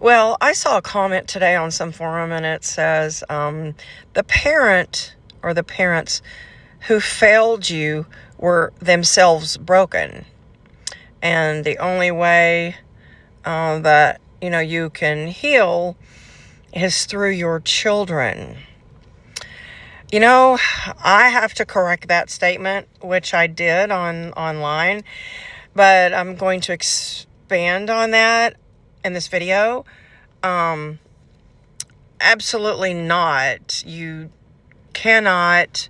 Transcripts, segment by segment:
Well, I saw a comment today on some forum and it says the parent or the parents who failed you were themselves broken. And the only way that you can heal is through your children. I have to correct that statement, which I did online, but I'm going to expand on that in this video. Absolutely not. You cannot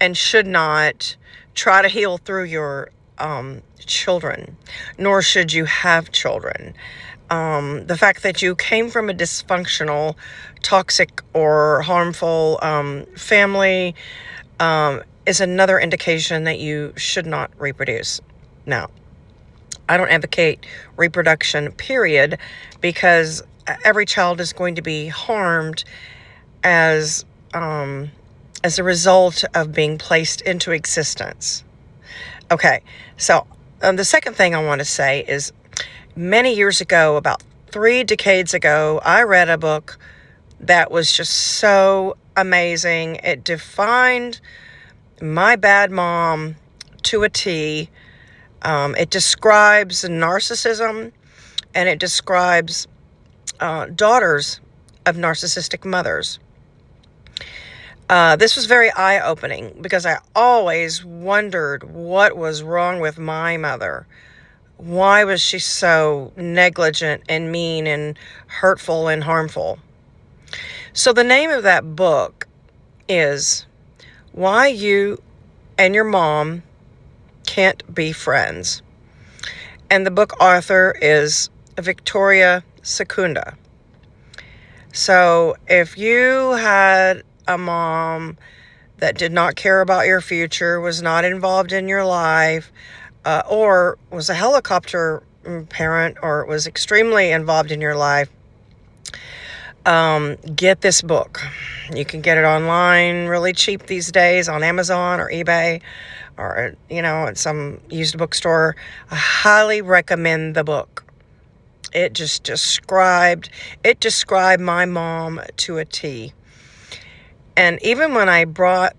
and should not try to heal through your children, nor should you have children. The fact that you came from a dysfunctional, toxic, or harmful family is another indication that you should not reproduce. Now, I don't advocate reproduction, period, because every child is going to be harmed as a result of being placed into existence. Okay, so the second thing I want to say is many years ago, about 3 decades ago, I read a book that was just so amazing. It defined my bad mom to a T. It describes narcissism, and it describes daughters of narcissistic mothers. This was very eye-opening because I always wondered what was wrong with my mother. Why was she so negligent and mean and hurtful and harmful? So the name of that book is Why You and Your Mom Can't Be Friends. And the book author is Victoria Secunda. So if you had a mom that did not care about your future, was not involved in your life, or was a helicopter parent, or was extremely involved in your life, get this book. You can get it online really cheap these days on Amazon or eBay or, at some used bookstore. I highly recommend the book. It just described my mom to a T. And even when I brought,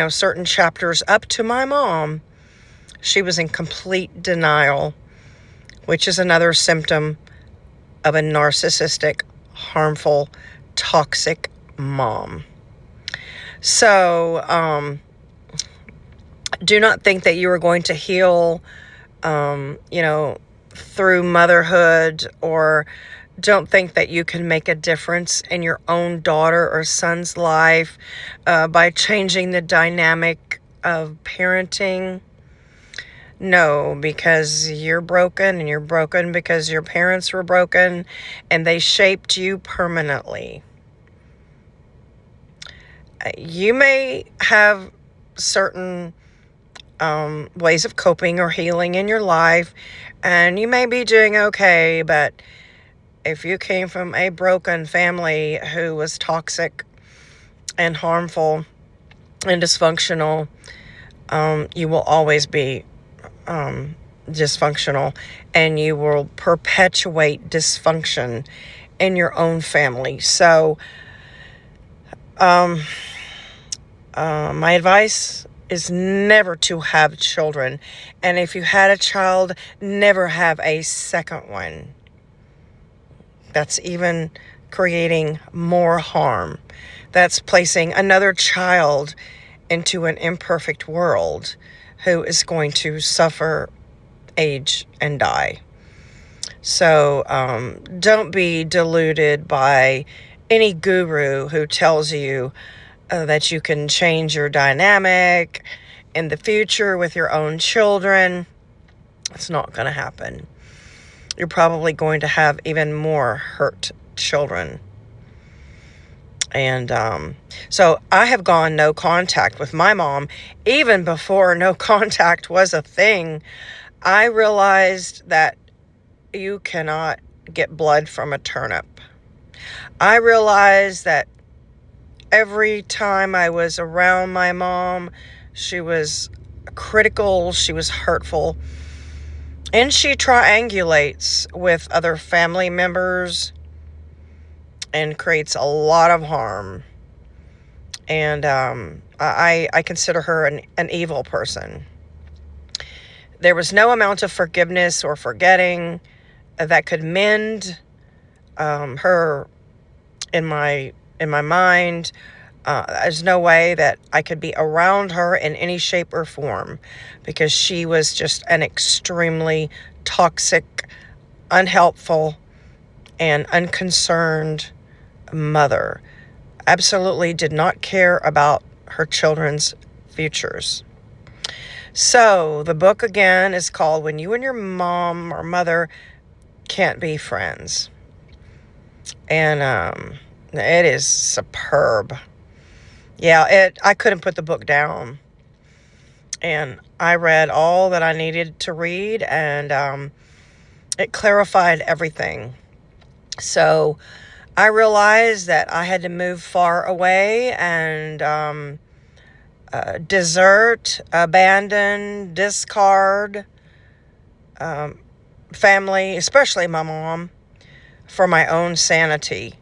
certain chapters up to my mom, she was in complete denial, which is another symptom of a narcissistic, harmful, toxic mom. So, do not think that you are going to heal, through motherhood, or don't think that you can make a difference in your own daughter or son's life by changing the dynamic of parenting. No, because you're broken, and you're broken because your parents were broken and they shaped you permanently. You may have certain ways of coping or healing in your life, and you may be doing okay, but if you came from a broken family who was toxic and harmful and dysfunctional, you will always be dysfunctional, and you will perpetuate dysfunction in your own family. So, my advice is never to have children. And if you had a child, never have a second one. That's even creating more harm. That's placing another child into an imperfect world who is going to suffer, age, and die. So don't be deluded by any guru who tells you that you can change your dynamic in the future with your own children. It's not going to happen. You're probably going to have even more hurt children. And so I have gone no contact with my mom. Even before no contact was a thing, I realized that you cannot get blood from a turnip. I realized that every time I was around my mom, she was critical, she was hurtful. And she triangulates with other family members and creates a lot of harm. And I consider her an evil person. There was no amount of forgiveness or forgetting that could mend her in my mind. There's no way that I could be around her in any shape or form, because she was just an extremely toxic, unhelpful, and unconcerned mother. Absolutely did not care about her children's futures. So the book again is called When You and Your Mom or Mother Can't Be Friends. And it is superb. Yeah, I couldn't put the book down. And I read all that I needed to read, and it clarified everything. So I realized that I had to move far away and desert, abandon, discard family, especially my mom, for my own sanity.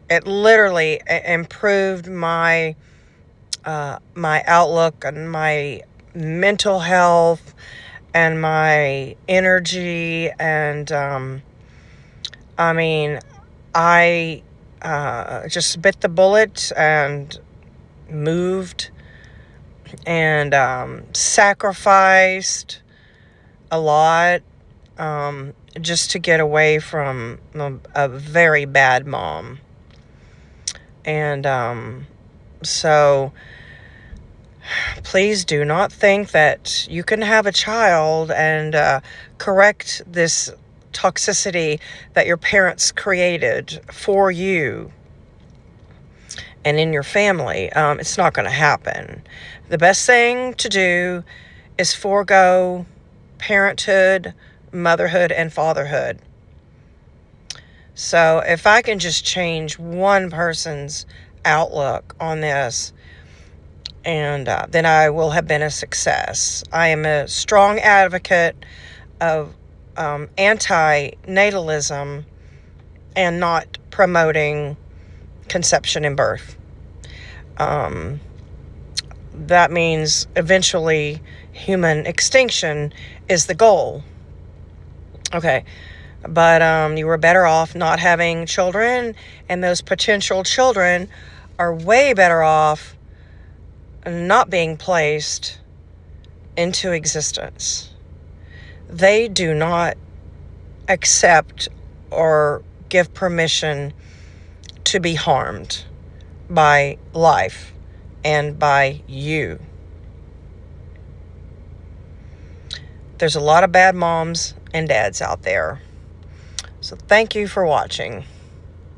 It literally improved my outlook and my mental health and my energy. And I just bit the bullet and moved and sacrificed a lot just to get away from a very bad mom. And so please do not think that you can have a child and correct this toxicity that your parents created for you and in your family. It's not going to happen. The best thing to do is forego parenthood, motherhood, and fatherhood. So if I can just change one person's outlook on this, and then I will have been a success. I am a strong advocate of anti-natalism and not promoting conception and birth. That means eventually human extinction is the goal. Okay. But you were better off not having children, and those potential children are way better off not being placed into existence. They do not accept or give permission to be harmed by life and by you. There's a lot of bad moms and dads out there. So thank you for watching.